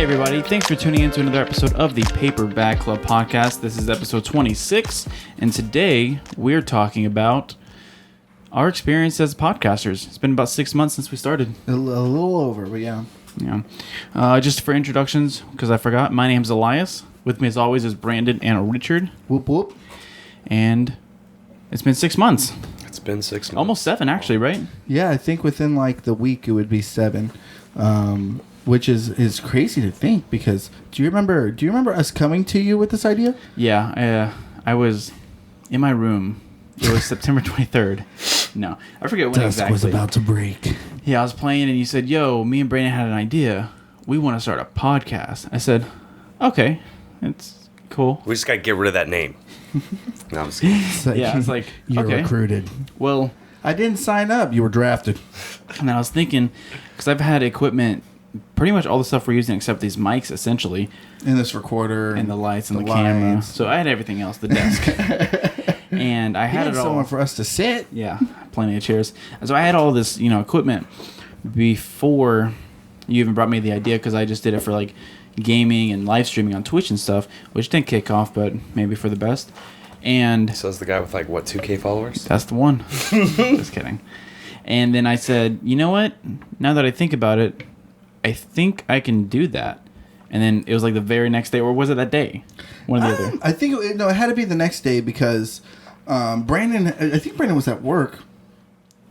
Hey everybody, thanks for tuning in to another episode of the Paperback Club podcast. This is episode 26, and today we're talking about our experience as podcasters. It's been about 6 months since we started. A little over, but yeah. Yeah. Just for introductions, because I forgot, my name's Aliyes. With me as always is Brandon and Richard. Whoop whoop. And it's been 6 months. It's been 6 months. Almost 7 actually, right? Yeah, I think within like the week it would be 7. Which is crazy to think because do you remember us coming to you with this idea? Yeah, I was in my room. It was September 23rd. No, I forget when Dusk exactly. was about to break. Yeah, I was playing and you said, "Yo, me and Brandon had an idea. We want to start a podcast." I said, "Okay, it's cool." We just got to get rid of that name. No, I'm just kidding. It's like, Yeah, it's like, you're okay. recruited. Well, I didn't sign up. You were drafted. and I was thinking, because I've had equipment, pretty much all the stuff we're using except these mics, essentially, In this recorder. and the lights and the camera. lights. So I had everything else, the desk, and I had had it all. somewhere for us to sit. Yeah, plenty of chairs. And so I had all this, equipment before you even brought me the idea, because I just did it for like gaming and live streaming on Twitch and stuff, which didn't kick off, but maybe for the best. And Says the guy with 2K followers? that's the one. Just kidding. And then I said, you know what? Now that I think about it, I think I can do that. And then it was like the very next day, or was it that day? One or the other. I think it had to be the next day because I think Brandon was at work.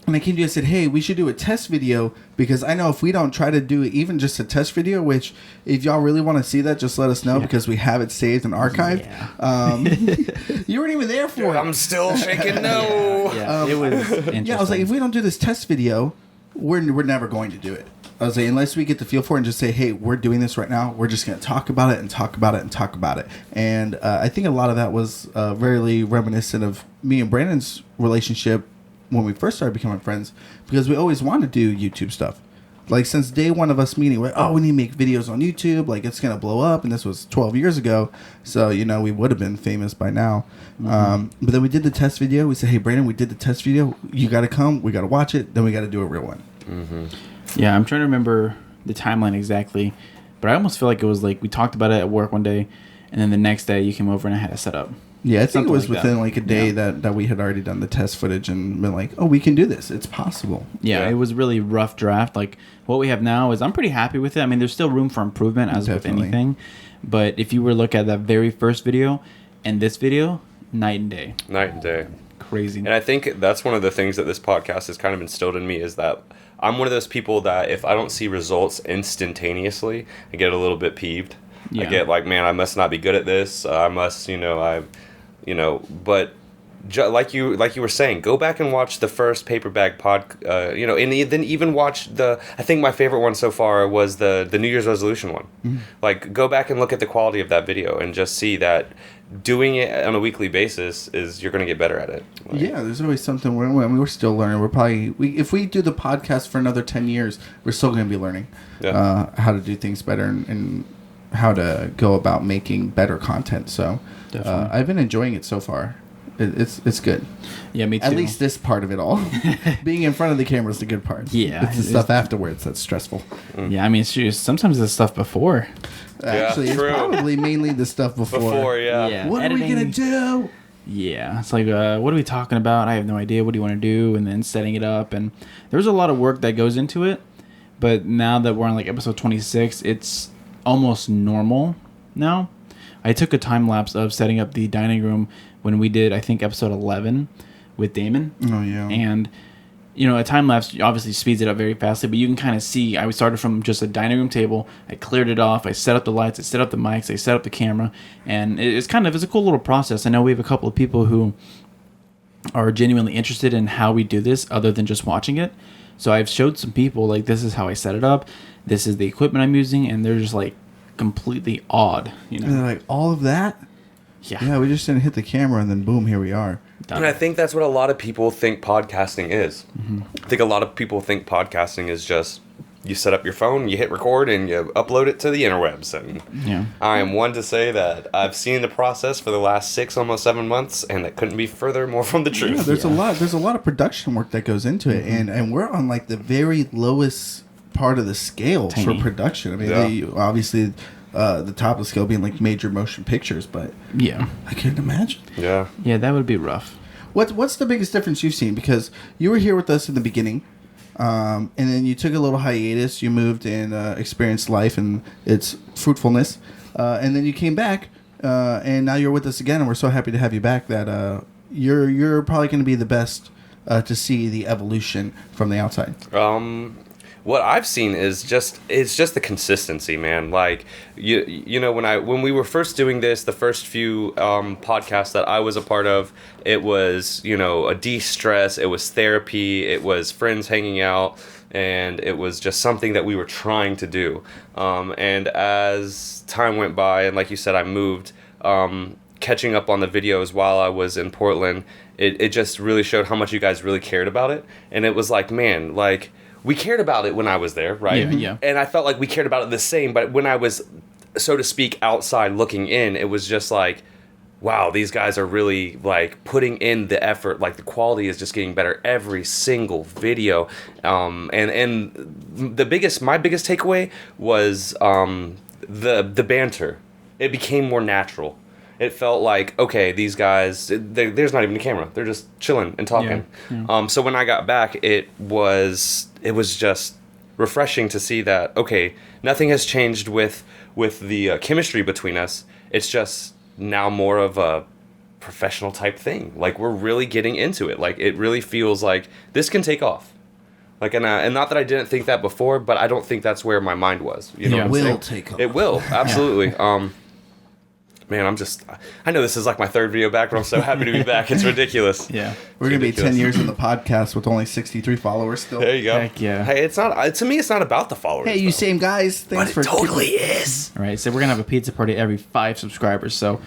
And I came to you and said, hey, we should do a test video because I know if we don't try to do even just a test video, which if y'all really want to see that, just let us know because we have it saved and archived. Yeah. You weren't even there for it. I'm still shaking no. Yeah, it was interesting. Yeah, I was like, if we don't do this test video, we're never going to do it. I was like, unless we get the feel for it and just say, hey, we're doing this right now. We're just going to talk about it and talk about it and talk about it. And I think a lot of that was very reminiscent of me and Brandon's relationship when we first started becoming friends because we always wanted to do YouTube stuff. Like since day one of us meeting, we're we need to make videos on YouTube. Like it's going to blow up. And this was 12 years ago. So, we would have been famous by now. Mm-hmm. But then we did the test video. We said, hey, Brandon, we did the test video. You got to come. We got to watch it. Then we got to do a real one. Mm-hmm. Yeah, I'm trying to remember the timeline exactly. But I almost feel like it was like we talked about it at work one day. And then the next day you came over and I had it set up. Yeah, I think Something it was like within that. like a day that we had already done the test footage and been like, oh, we can do this. It's possible. Yeah, Yeah. it was really rough draft. Like what we have now is I'm pretty happy with it. I mean, there's still room for improvement as Definitely. with anything. But if you were to look at that very first video and this video, night and day. Night and day. Crazy. And I think that's one of the things that this podcast has kind of instilled in me is that I'm one of those people that if I don't see results instantaneously, I get a little bit peeved. Yeah. I get like, man, I must not be good at this. I must, but like you were saying, go back and watch the first paperback and then even watch I think my favorite one so far was the New Year's resolution one. Mm-hmm. Like go back and look at the quality of that video and just see that doing it on a weekly basis is you're going to get better at it. Like, Yeah, there's always something. We're still learning. We're probably if we do the podcast for another 10 years, we're still going to be learning how to do things better and how to go about making better content. So I've been enjoying it so far. It's good. Yeah, me too. At least this part of it all. Being in front of the camera is the good part. Yeah, it's the stuff afterwards that's stressful. Yeah, I mean, it's just, sometimes the stuff before. Actually, true. it's probably mainly the stuff before. Yeah. What are we gonna do? Yeah, it's like, what are we talking about? I have no idea. What do you want to do? And then setting it up. And there's a lot of work that goes into it. But now that we're on like episode 26, it's almost normal now. I took a time lapse of setting up the dining room when we did, I think, episode 11 with Damon. Oh, yeah. And, a time lapse obviously speeds it up very fastly, but you can kind of see I started from just a dining room table. I cleared it off. I set up the lights. I set up the mics. I set up the camera. And it's a cool little process. I know we have a couple of people who are genuinely interested in how we do this other than just watching it. So I've showed some people, like, this is how I set it up. This is the equipment I'm using. And they're just, like, completely awed, And they're like, all of that? Yeah. Yeah, we just didn't hit the camera and then boom, here we are. Done. And I think that's what a lot of people think podcasting is. Mm-hmm. I think a lot of people think podcasting is just you set up your phone, you hit record, and you upload it to the interwebs. And Yeah. I am one to say that I've seen the process for the last 6, almost 7 months, and that couldn't be further more from the truth. Yeah, there's a lot of production work that goes into it, and we're on like the very lowest part of the scale Tiny. for production. I mean, obviously the top of the scale being like major motion pictures, but Yeah. I couldn't imagine. Yeah. Yeah, that would be rough. What's the biggest difference you've seen? Because you were here with us in the beginning, and then you took a little hiatus. You moved and experienced life and its fruitfulness, and then you came back, and now you're with us again, and we're so happy to have you back. That you're probably going to be the best to see the evolution from the outside. What I've seen is just the consistency, man. Like you know when we were first doing this, the first few podcasts that I was a part of, it was a de-stress, it was therapy, it was friends hanging out, and it was just something that we were trying to do. And as time went by, and like you said, I moved, catching up on the videos while I was in Portland, it just really showed how much you guys really cared about it, and it was like, man, like. We cared about it when I was there, right? Yeah. And I felt like we cared about it the same, but when I was, so to speak, outside looking in, it was just like, wow, these guys are really like putting in the effort. Like the quality is just getting better every single video. And my biggest takeaway was the banter. It became more natural. It felt like, okay, these guys, there's not even a camera. They're just chilling and talking. Yeah. So when I got back, it was just refreshing to see that, okay, nothing has changed with the chemistry between us. It's just now more of a professional type thing. Like, we're really getting into it. Like, it really feels like this can take off. Like, and not that I didn't think that before, but I don't think that's where my mind was. You know Yeah. what I'm Will saying? take off. It will, absolutely. Man, I know this is like my third video back, but I'm so happy to be back. It's ridiculous. Yeah. We're going to be ridiculous. 10 years in the podcast with only 63 followers still. There you go. Heck yeah. Hey, it's not, to me, it's not about the followers. Hey, you though. same guys. Thanks for is. All right, so we're gonna have a pizza party every 5 subscribers. So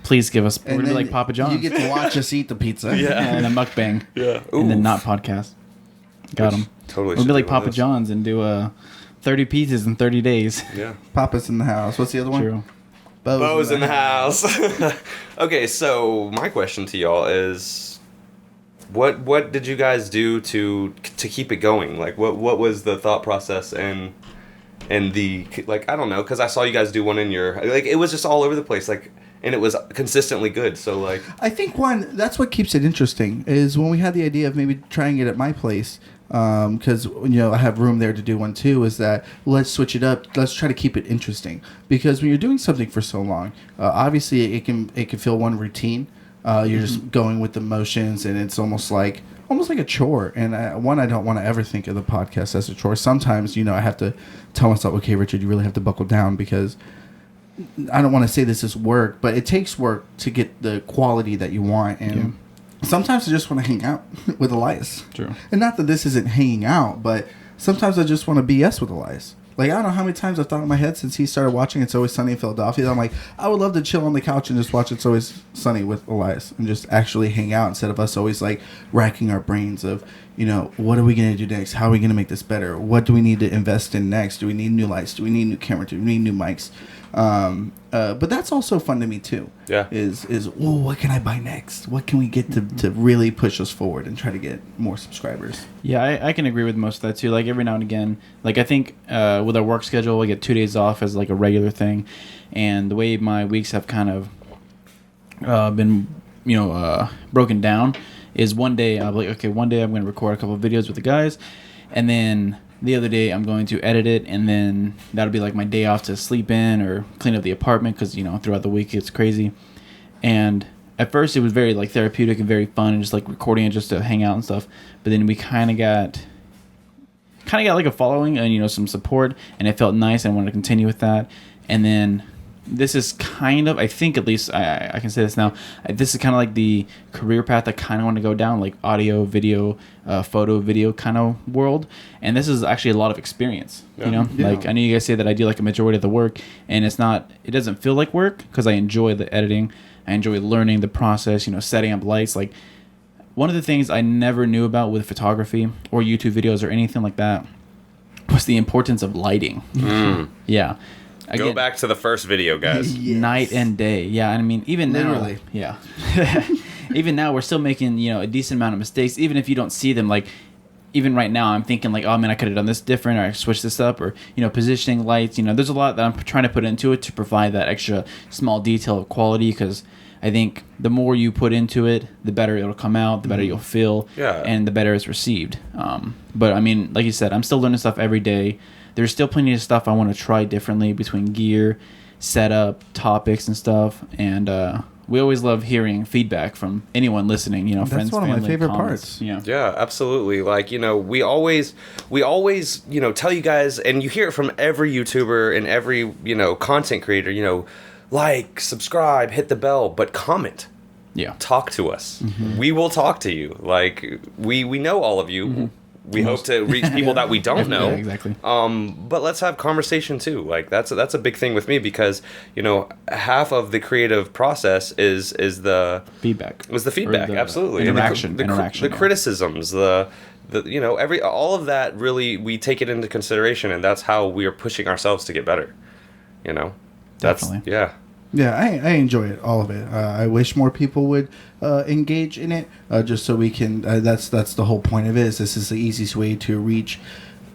please give us. We're And gonna be then like Papa John's. You get to watch us eat the pizza. Yeah. and a mukbang. Yeah. And then Oof. not podcast. Got them. Totally. We'll should be like do one of Papa those. John's and do 30 pizzas in 30 days. Yeah. Papa's in the house. What's the other one? True. Bo's in the house. Okay, so my question to y'all is, what did you guys do to keep it going? Like, what was the thought process and the, like, I don't know, because I saw you guys do one in your, like, it was just all over the place, like, and it was consistently good. So like, I think that's what keeps it interesting is when we had the idea of maybe trying it at my place, because I have room there to do one too. Is that let's switch it up? Let's try to keep it interesting because when you're doing something for so long, obviously it can feel one routine. You're just going with the motions, and it's almost like a chore. And I don't want to ever think of the podcast as a chore. Sometimes I have to tell myself, okay, Richard, you really have to buckle down because I don't want to say this is work, but it takes work to get the quality that you want. And sometimes I just want to hang out with Elias. True. And not that this isn't hanging out, but sometimes I just want to BS with Elias. Like, I don't know how many times I've thought in my head since he started watching It's Always Sunny in Philadelphia that I'm like, I would love to chill on the couch and just watch It's Always Sunny with Elias and just actually hang out instead of us always, like, racking our brains of, what are we going to do next? How are we going to make this better? What do we need to invest in next? Do we need new lights? Do we need new camera? Do we need new mics? But that's also fun to me too. Yeah. What can I buy next? What can we get to really push us forward and try to get more subscribers? Yeah, I can agree with most of that too. Like every now and again, like I think with our work schedule, we get 2 days off as like a regular thing, and the way my weeks have kind of been, broken down is one day I'm like, okay, one day I'm going to record a couple of videos with the guys, and then the other day I'm going to edit it, and then that'll be like my day off to sleep in or clean up the apartment because throughout the week it's crazy. And at first it was very like therapeutic and very fun and just like recording it just to hang out and stuff. But then we kind of got like a following and some support, and it felt nice and I wanted to continue with that. And then this is kind of, I think at least I can say this now, this is kind of like the career path I kind of want to go down, like audio, video, photo, video kind of world. And this is actually a lot of experience, Yeah. Like I know you guys say that I do like a majority of the work, and it doesn't feel like work because I enjoy the editing. I enjoy learning the process, setting up lights. Like one of the things I never knew about with photography or YouTube videos or anything like that was the importance of lighting. Yeah. go back to the first video, guys. Yes. Night and day. Yeah, I mean, even Literally. now. Yeah. Even now, we're still making, a decent amount of mistakes, even if you don't see them. Like, even right now, I'm thinking like, oh man, I could have done this different, or I switched this up, or positioning lights. There's a lot that I'm trying to put into it to provide that extra small detail of quality, because I think the more you put into it, the better it'll come out, the better you'll feel, and the better it's received. But I mean, like you said, I'm still learning stuff every day. There's still plenty of stuff I want to try differently between gear, setup, topics, and stuff. And we always love hearing feedback from anyone listening. Friends, that's one of my favorite comments. parts. Yeah, absolutely. Like, we always tell you guys, and you hear it from every YouTuber and every content creator. Like, subscribe, hit the bell, but comment. Yeah. Talk to us. Mm-hmm. We will talk to you. Like, we know all of you. Mm-hmm. We hope to reach people that we don't know. Yeah, exactly. But let's have conversation too. Like, that's a big thing with me, because half of the creative process is the feedback. Absolutely. Interaction. The criticisms, the all of that, really, we take it into consideration, and that's how we are pushing ourselves to get better. Definitely. Yeah, I enjoy it, all of it. I wish more people would engage in it, just so we can. That's the whole point of it. This is the easiest way to reach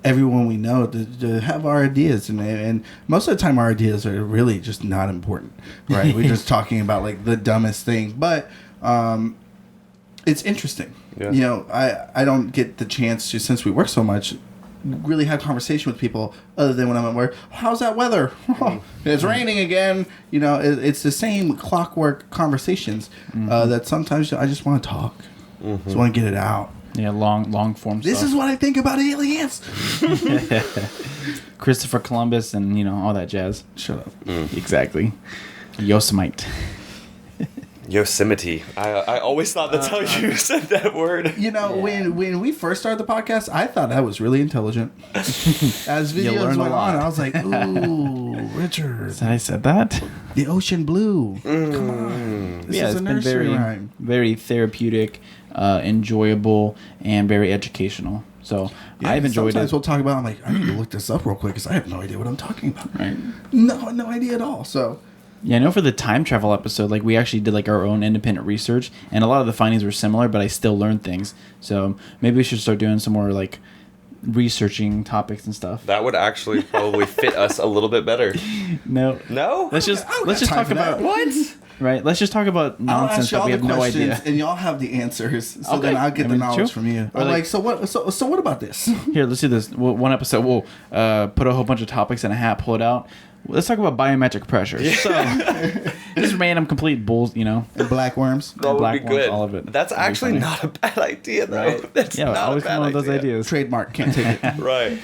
everyone we know, to have our ideas, and most of the time our ideas are really just not important, right? We're just talking about like the dumbest thing, but it's interesting. Yeah. I don't get the chance to, since we work so much, really have conversation with people other than when I'm at work. How's that weather? It's raining again. It's the same clockwork conversations that sometimes I just want to talk. Mm-hmm. Just want to get it out. Yeah, long form This stuff. is what I think about aliens. Christopher Columbus and all that jazz. Shut up. Exactly. Yosemite. Yosemite. I always thought that's how you said that word. When we first started the podcast, I thought that was really intelligent. As videos went on, I was like, ooh, Richard. I said that? The ocean blue. Come on. This is a nursery rhyme. Very therapeutic, enjoyable, and very educational. So I've enjoyed it. Sometimes we'll talk about, I'm like, I need to look this up real quick because I have no idea what I'm talking about. Right. No idea at all. So... Yeah, I know for the time travel episode, like we actually did like our own independent research, and a lot of the findings were similar, but I still learned things. So maybe we should start doing some more like researching topics and stuff. That would actually probably fit us a little bit better. No. Let's just talk about what. Right. Let's just talk about nonsense that we have no idea. And y'all have the answers, so okay. then I'll get the knowledge from you. Or like, so what? So what about this? Here, let's do this. One episode, we'll put a whole bunch of topics in a hat, pull it out. Let's talk about biometric pressure. Yeah. So, just random complete bulls, And black worms. That would be good. All of it. That's actually not a bad idea, though. Right. That's not always a bad one of those idea. ideas. Trademark. Can't take it. Right.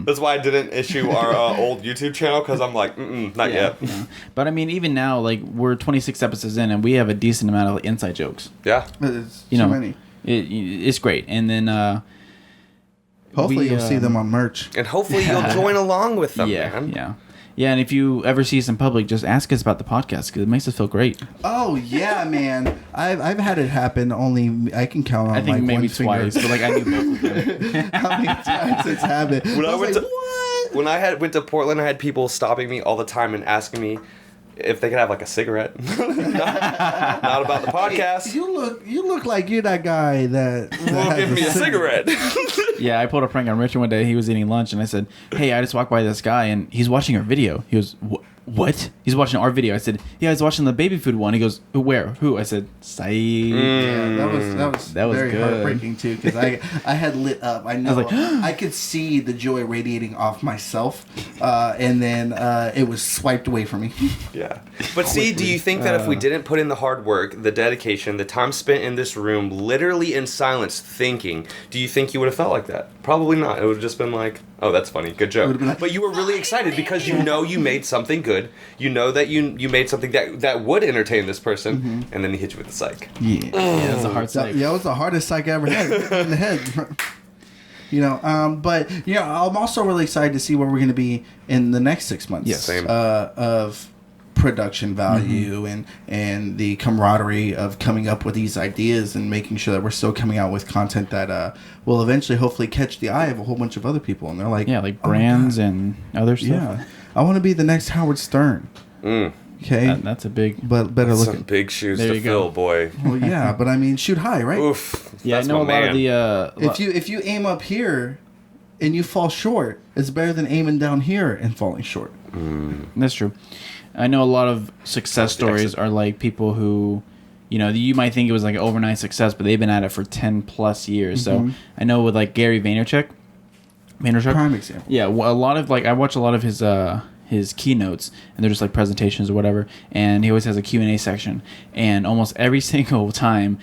That's why I didn't issue our old YouTube channel, because I'm like, not yet. Yeah. But I mean, even now, like we're 26 episodes in, and we have a decent amount of inside jokes. Yeah. It's too many. It's great, and then hopefully you'll see them on merch, and hopefully you'll join along with them, man. Yeah. Yeah, and if you ever see us in public, just ask us about the podcast, because it makes us feel great. Oh yeah, man! I've had it happen. Only I can count on. I think like maybe one twice, but like I knew both of them. How many times it's happened? When I went to Portland, I had people stopping me all the time and asking me if they could have like a cigarette. not about the podcast. Hey, you look like you're that guy that will give me a cigarette. Yeah, I pulled a prank on Richard one day. He was eating lunch, and I said, "Hey, I just walked by this guy, and he's watching our video." He goes, "What?" He's watching our video. I said, "Yeah, he's watching the baby food one." He goes, "Where? Who?" I said, "Sai." Yeah, that was very good. heartbreaking too, because I had lit up. I know. I was like, I could see the joy radiating off myself, and then it was swiped away from me. Yeah, but see, do you think that if we didn't put in the hard work, the dedication, the time spent in this room, literally in silence, thinking, do you think you would have felt like that? Probably not. It would have just been like, "Oh, that's funny, good joke." Like, but you were really excited because you know you made something good. You know that you made something that would entertain this person, and then he hit you with the psych. Yeah, it was a hard psych. Yeah, it was the hardest psych I ever had in the head. But I'm also really excited to see where we're going to be in the next 6 months. Yes, same. Of production value and the camaraderie of coming up with these ideas and making sure that we're still coming out with content that will eventually hopefully catch the eye of a whole bunch of other people, and they're like, like brands and other stuff. Yeah, I want to be the next Howard Stern. Okay. That's a big. But better Some looking. big shoes There to you go. fill, boy. Well, yeah, but I mean, shoot high, right? Oof. Yeah, That's I know my a lot of man. the. If you aim up here and you fall short, it's better than aiming down here and falling short. That's true. I know a lot of success stories are like people who, you might think it was like an overnight success, but they've been at it for 10 plus years. So I know with like Gary Vaynerchuk. Prime example. Yeah, a lot of I watch a lot of his keynotes, and they're just like presentations or whatever, and he always has a Q&A section, and almost every single time,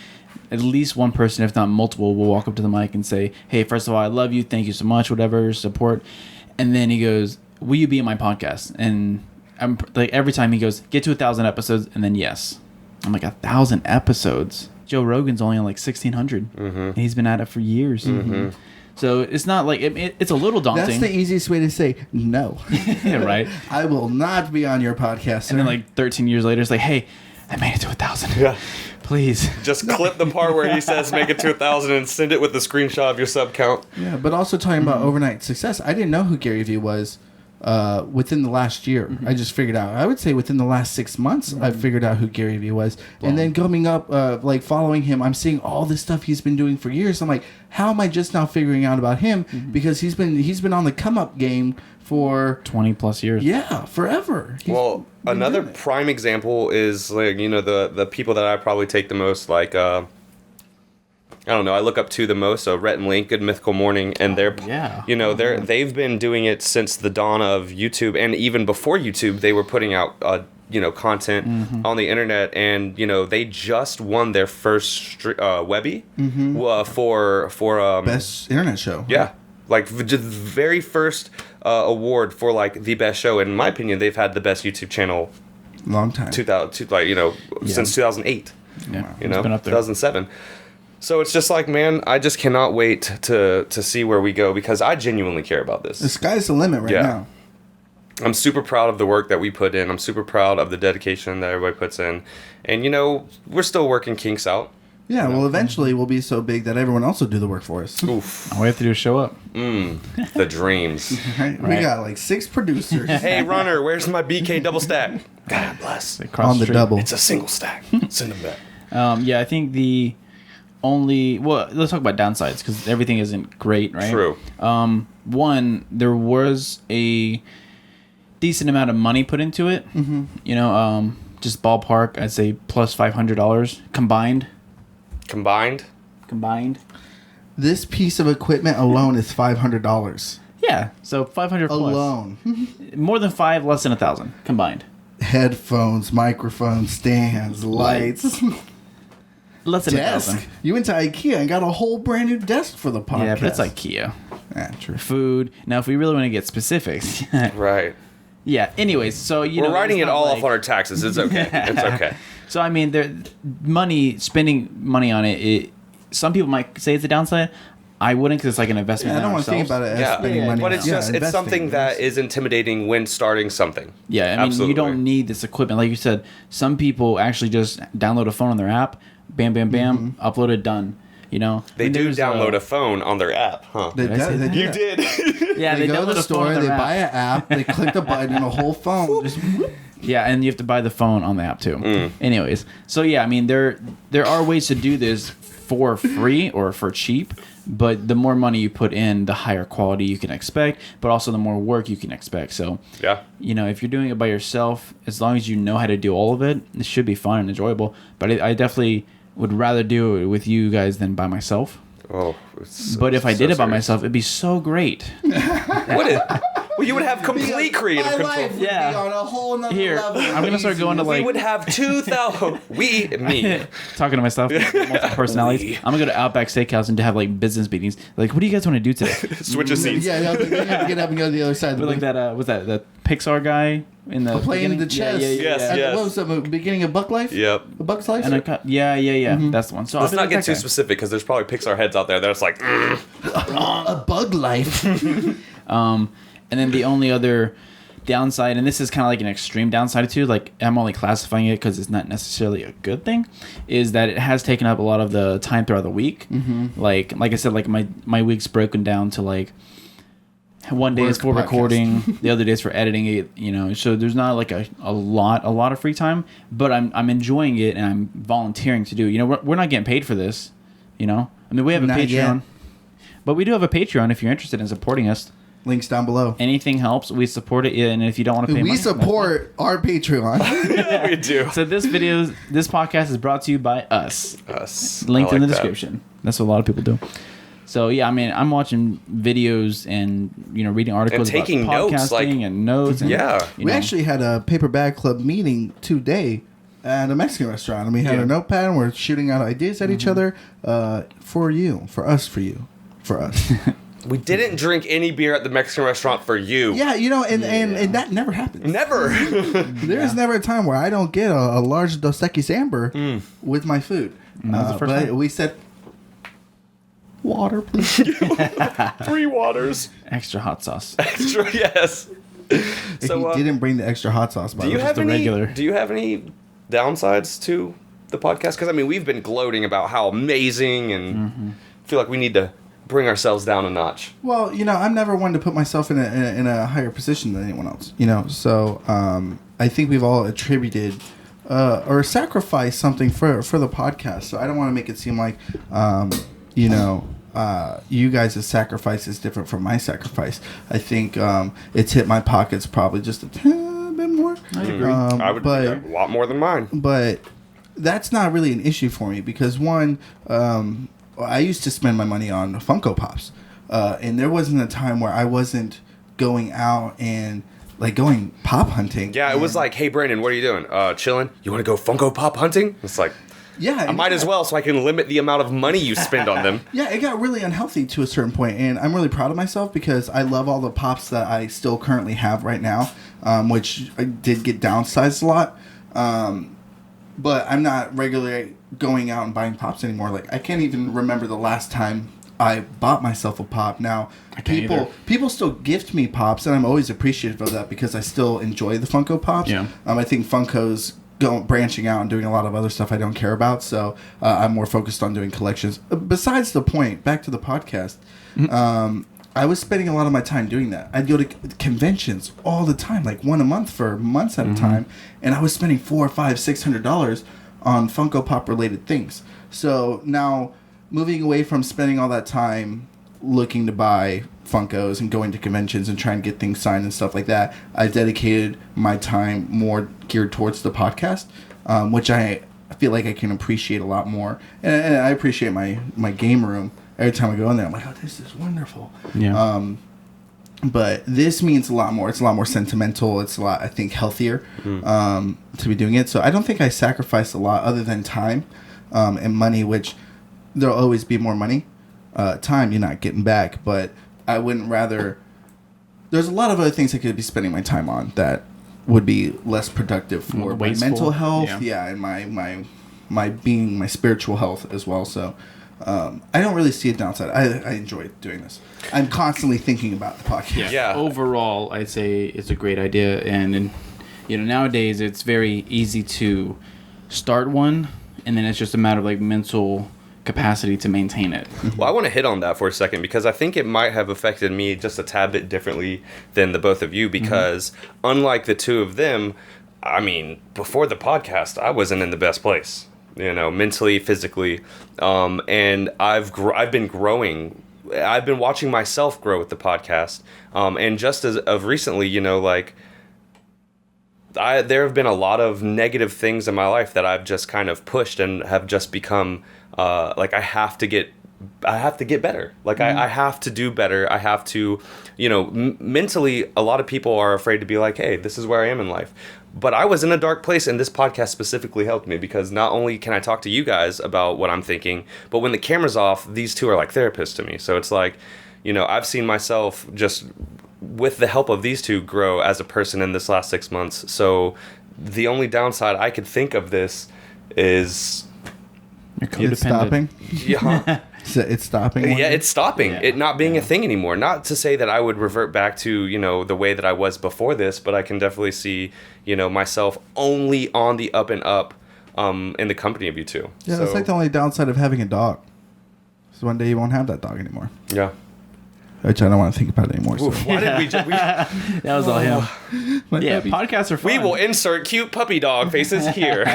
at least one person, if not multiple, will walk up to the mic and say, hey, first of all, I love you, thank you so much, whatever, support. And then he goes, will you be in my podcast? And I'm like, every time he goes, get to 1,000 episodes, and then yes. I'm like, 1,000 episodes? Joe Rogan's only on like 1,600, and he's been at it for years. So it's not like it's a little daunting. That's the easiest way to say no. Yeah, right. I will not be on your podcast, sir. And then like 13 years later, it's like, hey, I made it to 1,000. Yeah. Please. Just clip the part where he says make it to 1,000 and send it with the screenshot of your sub count. Yeah, but also talking about overnight success, I didn't know who Gary Vee was within the last year. I just figured out. I would say within the last 6 months, I figured out who Gary Vee was. And then coming up, like following him, I'm seeing all this stuff he's been doing for years. I'm like, how am I just now figuring out about him? Because he's been on the come up game for 20 plus years. Yeah, forever. Well, another doing it. prime example is like the people that I probably take the most, like I don't know, I look up to the most. So Rhett and Link, Good Mythical Morning, and they're they've been doing it since the dawn of YouTube, and even before YouTube, they were putting out content on the internet, and they just won their first Webby for Best internet show. Yeah, like the very first award for like the best show. And in my opinion, they've had the best YouTube channel Long time. since 2008. Yeah. It's been up there. 2007. So it's just like, man, I just cannot wait to see where we go, because I genuinely care about this. The sky's the limit right now. I'm super proud of the work that we put in. I'm super proud of the dedication that everybody puts in. And, we're still working kinks out. Yeah, well, eventually we'll be so big that everyone else will do the work for us. Oof. All we have to do is show up. The dreams. Right? We got like 6 producers Hey, runner, where's my BK double stack? God bless. Across on the street. double. It's a single stack. Send them back. Yeah, I think the only... Well, let's talk about downsides, because everything isn't great, right? True. One, there was a decent amount of money put into it. Just ballpark, I'd say plus $500 combined. Combined. This piece of equipment alone is $500. Yeah, so 500 plus. Alone. More than 5, less than 1,000 combined. Headphones, microphones, stands, lights. Less than Desk. 1,000. You went to IKEA and got a whole brand new desk for the podcast. Yeah, but it's IKEA. Yeah, true. Food. Now, if we really want to get specifics. Right. Yeah, anyways, so, We're writing it's it not all like- off on our taxes. It's okay. It's okay. So, I mean, spending money on it, some people might say it's a downside. I wouldn't, because it's like an investment. Yeah, I don't in want to think ourselves. about it as spending money. But it's Yeah, just it's investing. something that is intimidating when starting something. Yeah, I mean, Absolutely. you don't need this equipment. Like you said, some people actually just download a phone on their app, bam, bam, bam, upload it, done. They I mean, do there's, download a phone on their app, huh? They, Did I say they that? do You that. did. Yeah, They go to download the a phone store, on they their buy app. an app, they click the button, and a whole phone just whoop. Yeah, and you have to buy the phone on the app too. Anyways, so yeah, I mean, there are ways to do this for free or for cheap, but the more money you put in, the higher quality you can expect, but also the more work you can expect. So Yeah. if you're doing it by yourself, as long as you know how to do all of it, it should be fun and enjoyable. But I definitely would rather do it with you guys than by myself. Oh. But if I did it by serious. myself, it'd be so great. Well, you would have complete creative My control. life would Yeah. be on a whole nother Here, level. I'm gonna start going to We like would have 2,000. Me. talking to myself, multiple personalities. I'm gonna go to Outback Steakhouse and to have like business meetings. Like, what do you guys want to do today? Switch of seats. Yeah, you have to get up and go to the other side of the But like booth. that, was that Pixar guy in the Playing beginning? the chess. Yes, At- yes. What was the beginning of Buck Life? Yep. A Buck's Life? And that's the one. So Let's I'll be not like get that too guy. specific, because there's probably Pixar heads out there that's like, A Bug Life. And then the only other downside, and this is kind of like an extreme downside too, like I'm only classifying it because it's not necessarily a good thing, is that it has taken up a lot of the time throughout the week. Like I said, like my week's broken down to like one day is for Work podcast. recording, the other day is for editing it. So there's not like a lot of free time, but I'm enjoying it and I'm volunteering to do it. We're not getting paid for this. I mean, we have a Not Patreon, yet. but we do have a Patreon if you're interested in supporting us. Links down below. Anything helps. We support it, and if you don't want to pay, We money, support our Patreon. We do. So this podcast is brought to you by us. Us. Linked I in the like that. description. That's what a lot of people do. So yeah, I mean, I'm watching videos and reading articles And taking about notes, podcasting and notes. And, Yeah. We actually had a paper bag club meeting today at a Mexican restaurant, and we had Yeah. a notepad, and we're shooting out ideas at each other for you, for us, for us. We didn't drink any beer at the Mexican restaurant for you. Yeah, and that never happens. Never. There's never a time where I don't get a large Dos Equis Amber with my food. that was the first but time. we said, water, please. 3 waters. extra hot sauce. Extra, yes. So, he didn't bring the extra hot sauce, by do the you way. have the any? regular. Do you have any downsides to the podcast? Because I mean, we've been gloating about how amazing, and feel like we need to bring ourselves down a notch. Well, I'm never one to put myself in a higher position than anyone else. So I think we've all attributed or sacrificed something for the podcast. So I don't want to make it seem like you guys' sacrifice is different from my sacrifice. I think it's hit my pockets probably just a tad bit more. I agree. I would but a lot more than mine. but that's not really an issue for me because one, I used to spend my money on Funko Pops, and there wasn't a time where I wasn't going out and like going pop hunting. Yeah, it was like, hey Brandon, what are you doing? Chilling. You want to go Funko Pop hunting? It's like, yeah, I might as well, so I can limit the amount of money you spend on them. Yeah, it got really unhealthy to a certain point, and I'm really proud of myself because I love all the pops that I still currently have right now, which I did get downsized a lot. But I'm not regularly going out and buying pops anymore. Like I can't even remember the last time I bought myself a pop. Now people still gift me pops, and I'm always appreciative of that because I still enjoy the Funko Pops. Yeah. I think Funko's branching out and doing a lot of other stuff I don't care about, so I'm more focused on doing collections. Besides the point, back to the podcast. I was spending a lot of my time doing that. I'd go to conventions all the time, like one a month for months at a time, and I was spending $400, $500, $600 on Funko Pop related things. So now, moving away from spending all that time looking to buy Funkos and going to conventions and trying to get things signed and stuff like that, I dedicated my time more geared towards the podcast, which I feel like I can appreciate a lot more. And I appreciate my game room. Every time I go in there, I'm like, oh, this is wonderful. Yeah. But this means a lot more. It's a lot more sentimental. It's a lot, I think, healthier to be doing it. So I don't think I sacrificed a lot other than time and money, which there'll always be more money. Time you're not getting back, but I wouldn't rather... There's a lot of other things I could be spending my time on that would be less productive for my Wasteful. mental health. Yeah. And my being, my spiritual health as well. So I don't really see a downside. I enjoy doing this. I'm constantly thinking about the podcast. Yeah. Overall, I'd say it's a great idea, and nowadays it's very easy to start one, and then it's just a matter of like mental capacity to maintain it. Well, I want to hit on that for a second because I think it might have affected me just a tad bit differently than the both of you because unlike the two of them, I mean, before the podcast, I wasn't in the best place, mentally, physically, and I've been growing. I've been watching myself grow with the podcast, and just as of recently, there have been a lot of negative things in my life that I've just kind of pushed and have just become like I have to get better. Like I have to do better. I have to, mentally, a lot of people are afraid to be like, hey, this is where I am in life. But I was in a dark place, and this podcast specifically helped me because not only can I talk to you guys about what I'm thinking, but when the camera's off, these two are like therapists to me. So it's like, I've seen myself just with the help of these two grow as a person in this last 6 months. So the only downside I could think of this is... You're It's stopping. Yeah. It's stopping. Yeah, it's stopping. Yeah. It not being a thing anymore. Not to say that I would revert back to, the way that I was before this, but I can definitely see, myself only on the up and up in the company of you two. Yeah, So, it's like the only downside of having a dog. So one day you won't have that dog anymore. yeah. which I don't want to think about it anymore. So. Oof, why did we just... That was all him. Yeah, puppy. podcasts are fun. We will insert cute puppy dog faces here.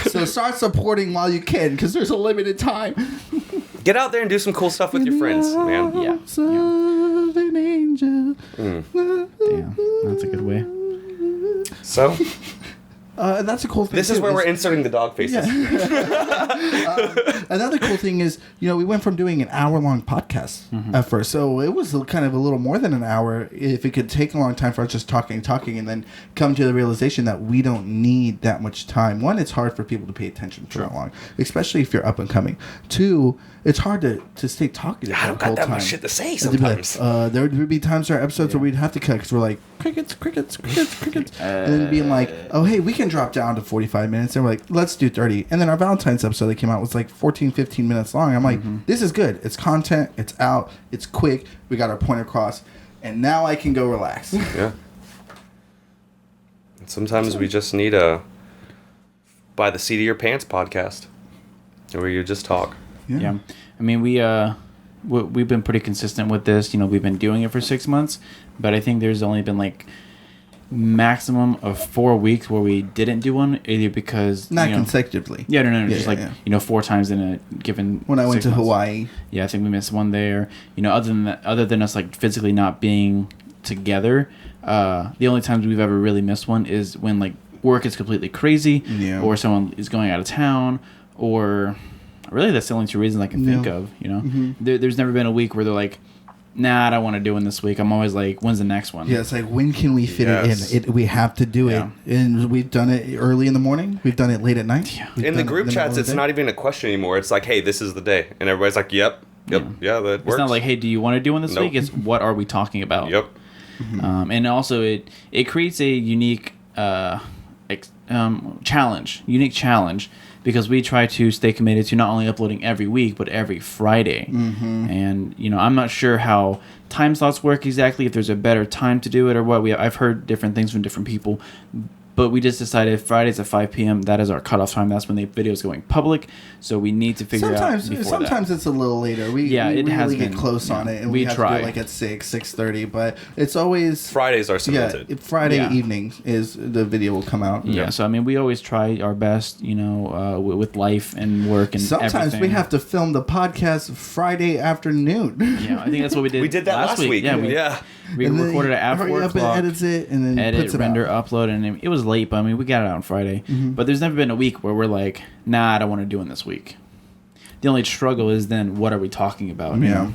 So start supporting while you can, because there's a limited time. Get out there and do some cool stuff with your friends, man. Yeah. Of an angel. Damn, that's a good way. So, And that's a cool thing. this is too, where we're inserting the dog faces. Another cool thing is, we went from doing an hour-long podcast at first, so it was kind of a little more than an hour. If it could take a long time for us just talking, and then come to the realization that we don't need that much time. One, it's hard for people to pay attention for that long, especially if you're up and coming. Two, it's hard to stay talking. I don't got that much shit to say And they'd be like, sometimes. there would be times in our episodes where we'd have to cut because we're like, crickets, and then being like, oh, hey, we can drop down to 45 minutes. And we're like, let's do 30. And then our Valentine's episode that came out was like 14, 15 minutes long. I'm like, this is good. It's content. It's out. It's quick. We got our point across. And now I can go relax. Yeah. And sometimes we just need a by the seat of your pants podcast, where you just talk. Yeah. I mean, we've been pretty consistent with this. We've been doing it for 6 months, but I think there's only been like maximum of 4 weeks where we didn't do one, either because Not consecutively. Yeah, no, Yeah, just yeah. 4 times in a given. When I went 6 to months. Hawaii. Yeah, I think we missed one there. Other than us like physically not being together, the only times we've ever really missed one is when like work is completely crazy, or someone is going out of town, or really that's the only 2 reasons I can think of. There's never been a week where they're like, nah, I don't want to do one this week. I'm always like, when's the next one? Yeah, it's like, when can we fit Yes. it in? We have to do Yeah. it. And we've done it early in the morning. We've done it late at night. Yeah. We've In the done it group middle chats, of the it's day. not even a question anymore. It's like, hey, this is the day. And everybody's like, yep, that works. It's not like, hey, do you want to do one this Nope. week? It's what are we talking about? Yep. And also it creates a unique unique challenge, because we try to stay committed to not only uploading every week but every Friday. And I'm not sure how time slots work exactly, if there's a better time to do it or what. I've heard different things from different people, but we just decided Fridays at 5 p.m. that is our cutoff time. That's when the video is going public, so we need to figure out before Sometimes that. it's a little later. We it really has get been. close on Yeah. it, and We we have try. to do it like at 6:30. But it's always Fridays are cemented. Friday Yeah. evening is the video will come out. Yeah, so I mean, we always try our best, with life and work and Sometimes everything. we have to film the podcast Friday afternoon. Yeah, I think that's what we did. We did that last week. Yeah, we And then recorded it at hurry 4 up o'clock. and edits it, and then Edit, puts it render, out. upload, and it was late, but I mean, we got it out on Friday. But there's never been a week where we're like, nah, I don't want to do it this week. The only struggle is then, what are we talking about? Yeah.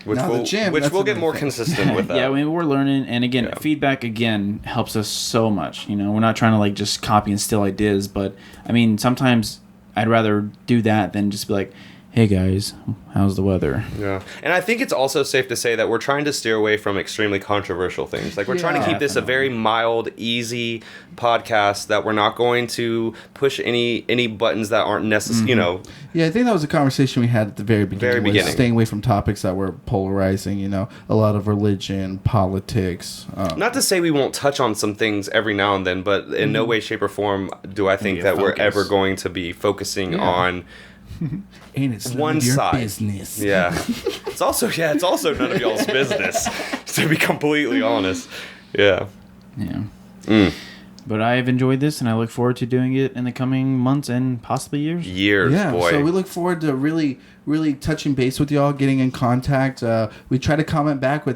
Which Now the we'll, gym, which that's we'll get another more thing. consistent with that. Yeah, I mean, we're learning, and again, Yeah. feedback again helps us so much. We're not trying to like just copy and steal ideas, but I mean, sometimes I'd rather do that than just be like, hey guys, how's the weather? Yeah. And I think it's also safe to say that we're trying to steer away from extremely controversial things. Like, we're trying to Yeah. keep this a very mild, easy podcast, that we're not going to push any buttons that aren't necessary, Yeah, I think that was a conversation we had at the very beginning. Very was beginning. Staying away from topics that were polarizing, a lot of religion, politics. Not to say we won't touch on some things every now and then, but in no way, shape, or form do I think Be a that we're focus. ever going to be focusing on and it's none one of your side. business. Yeah. It's also none of y'all's business, to be completely honest. Yeah. Yeah. But I've enjoyed this, and I look forward to doing it in the coming months and possibly years. Years, Yeah, boy. so we look forward to really touching base with y'all, getting in contact. We try to comment back with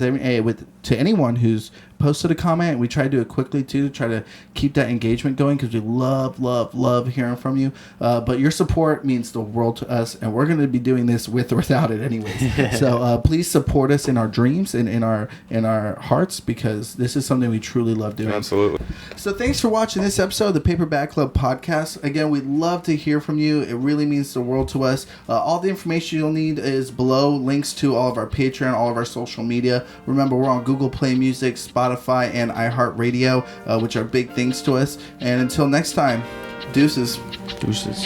to anyone who's posted a comment. We try to do it quickly too, to try to keep that engagement going, because we love hearing from you. But your support means the world to us, and we're going to be doing this with or without it anyways. So please support us in our dreams and in our hearts, because this is something we truly love doing. Absolutely. So thanks for watching this episode of the Paperback Club podcast. Again, we'd love to hear from you. It really means the world to us. All the information you'll need is below. Links to all of our Patreon, all of our social media. Remember, we're on Google Play Music, Spotify, and iHeartRadio, which are big things to us. And until next time, deuces. Deuces.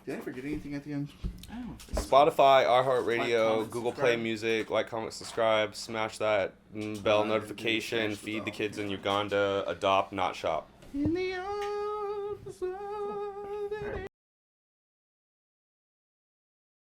Did I forget anything at the end? I don't think so. Spotify, Like, iHeartRadio, comment, Google subscribe. Play Music, like, comment, subscribe, smash that bell I didn't do notification, the feed the social kids in stuff. Uganda, adopt, not shop. In the